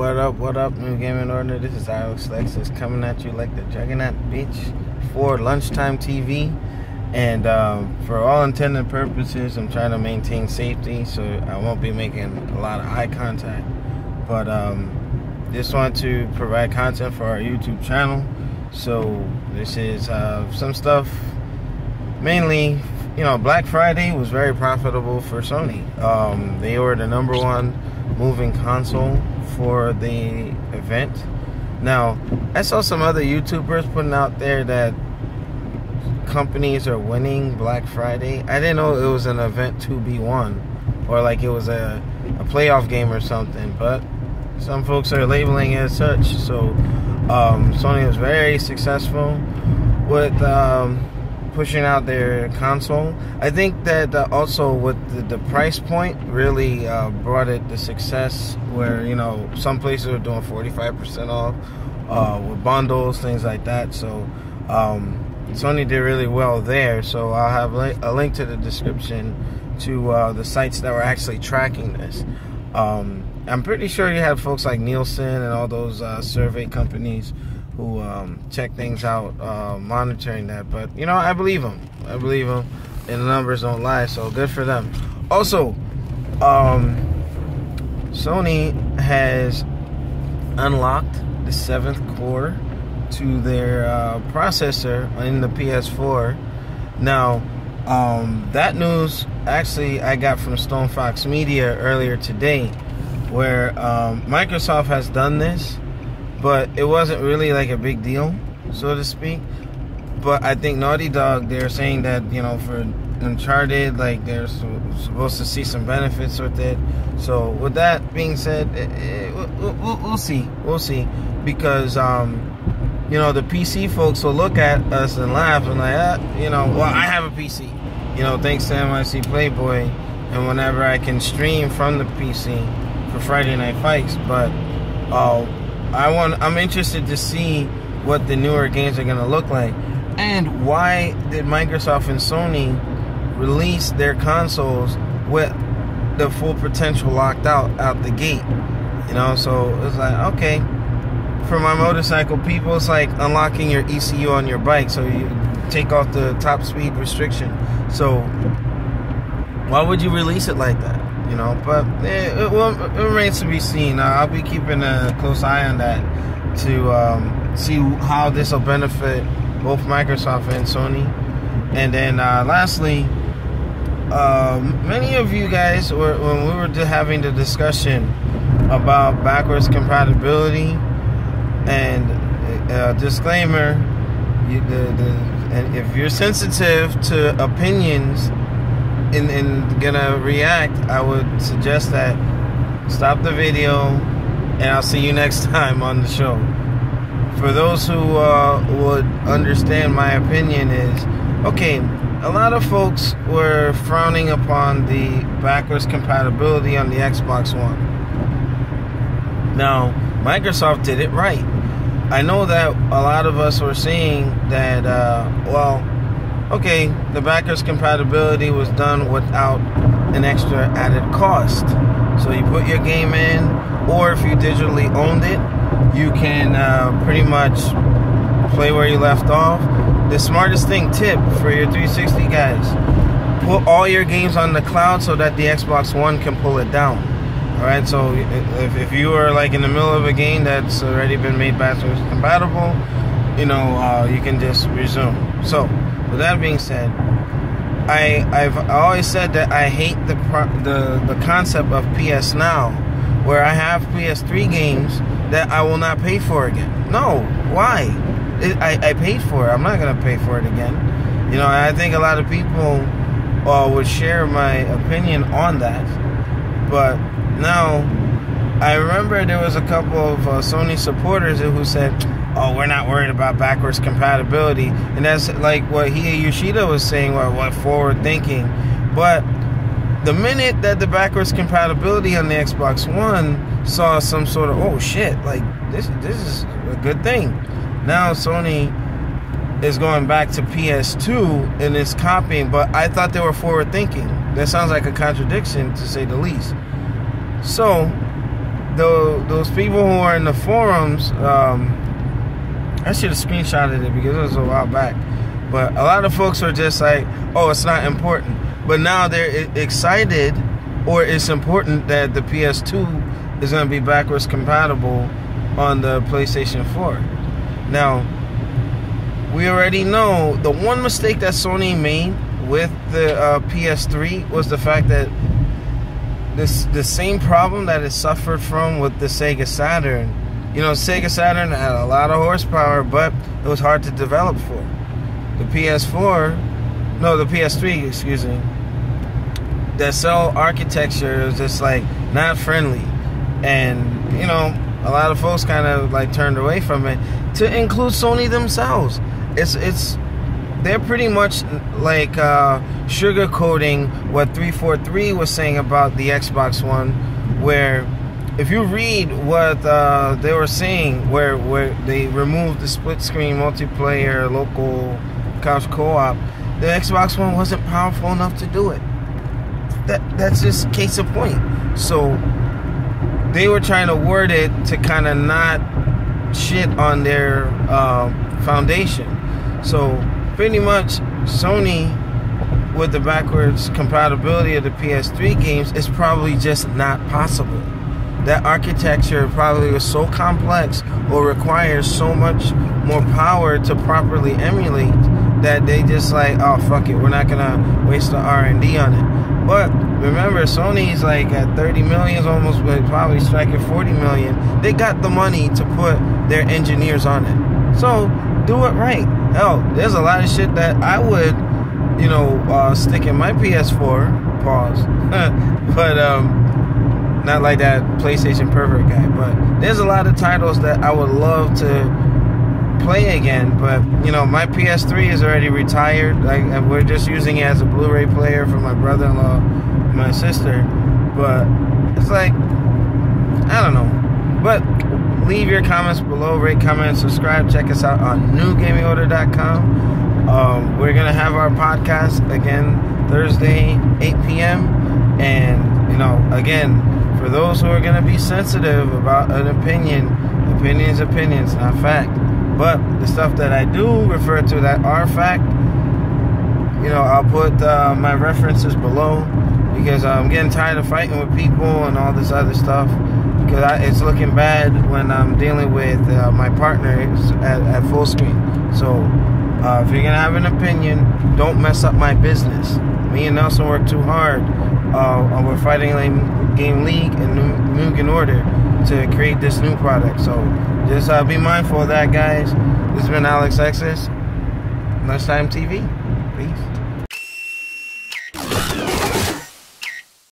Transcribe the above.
What up, New Gaming Order? This is Alex Lexus coming at you like the juggernaut bitch for lunchtime TV. And for all intended purposes, I'm trying to maintain safety, so I won't be making a lot of eye contact. But just want to provide content for our YouTube channel. So this is some stuff, mainly, you know, Black Friday was very profitable for Sony. They were the #1 moving console for the event. Now, I saw some other YouTubers putting out there that companies are winning Black Friday. I didn't know it was an event to be won, or like it was a playoff game or something, but some folks are labeling it as such. So Sony was very successful with pushing out their console. I think that also with the price point really brought it the success where, you know, some places are doing 45% off with bundles, things like that. So Sony did really well there. So I'll have a link to the description to the sites that were actually tracking this. I'm pretty sure you have folks like Nielsen and all those survey companies who check things out, monitoring that. But, you know, I believe them. And the numbers don't lie, so good for them. Also, Sony has unlocked the 7th core to their processor in the PS4. Now, that news, actually, I got from Stone Fox Media earlier today, where Microsoft has done this, but it wasn't really like a big deal, so to speak. But I think Naughty Dog, they're saying that, you know, for Uncharted, like, they're supposed to see some benefits with it. So with that being said, we'll see, because you know, the PC folks will look at us and laugh and like, you know, well, I have a PC, you know, thanks to MIC Playboy, and whenever I can stream from the PC for Friday Night Fights. But I'm interested to see what the newer games are gonna look like, and why did Microsoft and Sony release their consoles with the full potential locked out the gate? You know, so it's like, okay, for my motorcycle people, it's like unlocking your ECU on your bike, so you take off the top speed restriction. So why would you release it like that? You know, but it remains to be seen. I'll be keeping a close eye on that to see how this will benefit both Microsoft and Sony. And then lastly, many of you guys, when we were having the discussion about backwards compatibility, and disclaimer, and if you're sensitive to opinions and gonna react, I would suggest that stop the video, and I'll see you next time on the show. For those who would understand my opinion is, okay, a lot of folks were frowning upon the backwards compatibility on the Xbox One. Now, Microsoft did it right. I know that a lot of us were saying that, well, okay, the backwards compatibility was done without an extra added cost. So you put your game in, or if you digitally owned it, you can pretty much play where you left off. The smartest thing, tip for your 360 guys, put all your games on the cloud so that the Xbox One can pull it down. Alright, so if you are like in the middle of a game that's already been made backwards compatible, you know, you can just resume. So, with that being said, I've always said that I hate the concept of PS Now, where I have PS3 games that I will not pay for again. No, why? I paid for it. I'm not going to pay for it again. You know, I think a lot of people would share my opinion on that. But now, I remember there was a couple of Sony supporters who said, oh, we're not worried about backwards compatibility. And that's like what Hiei Yoshida was saying, what forward thinking. But the minute that the backwards compatibility on the Xbox One saw some sort of, oh shit, like this is a good thing. Now Sony is going back to PS2 and is copying, but I thought they were forward thinking. That sounds like a contradiction, to say the least. So those people who are in the forums, I should have screenshotted it because it was a while back. But a lot of folks are just like, oh, it's not important. But now they're excited, or it's important that the PS2 is going to be backwards compatible on the PlayStation 4. Now, we already know the one mistake that Sony made with the PS3 was the fact that the same problem that it suffered from with the Sega Saturn. You know, Sega Saturn had a lot of horsepower, but it was hard to develop for. The PS3, excuse me, that cell architecture is just like not friendly. And, you know, a lot of folks kind of like turned away from it, to include Sony themselves. They're pretty much like sugarcoating what 343 was saying about the Xbox One, where if you read what they were saying, where they removed the split screen multiplayer local couch co-op, the Xbox One wasn't powerful enough to do it. That's just case in point. So they were trying to word it to kind of not shit on their foundation. So pretty much Sony, with the backwards compatibility of the PS3 games, is probably just not possible. That architecture probably was so complex or requires so much more power to properly emulate that they just like, oh fuck it, we're not gonna waste the R&D on it. But remember, Sony's like at 30 million, almost probably striking 40 million. They got the money to put their engineers on it. So do it right. Hell, there's a lot of shit that I would, you know, stick in my PS4. Pause. But not like that PlayStation Perfect guy. But there's a lot of titles that I would love to play again. But you know, my PS3 is already retired. Like, and we're just using it as a Blu-ray player for my brother-in-law, my sister. But it's like, I don't know. But leave your comments below, rate, comment, subscribe. Check us out on newgamingorder.com. We're going to have our podcast again Thursday, 8 p.m. And, you know, again, for those who are going to be sensitive about an opinion, opinions, not fact. But the stuff that I do refer to that are fact, you know, I'll put my references below, because I'm getting tired of fighting with people and all this other stuff. Because it's looking bad when I'm dealing with my partner at full screen. So if you're gonna have an opinion, don't mess up my business. Me and Nelson work too hard. We're fighting Game League and New in Order to create this new product. So just be mindful of that, guys. This has been Alex Exis, Lunchtime TV. Peace.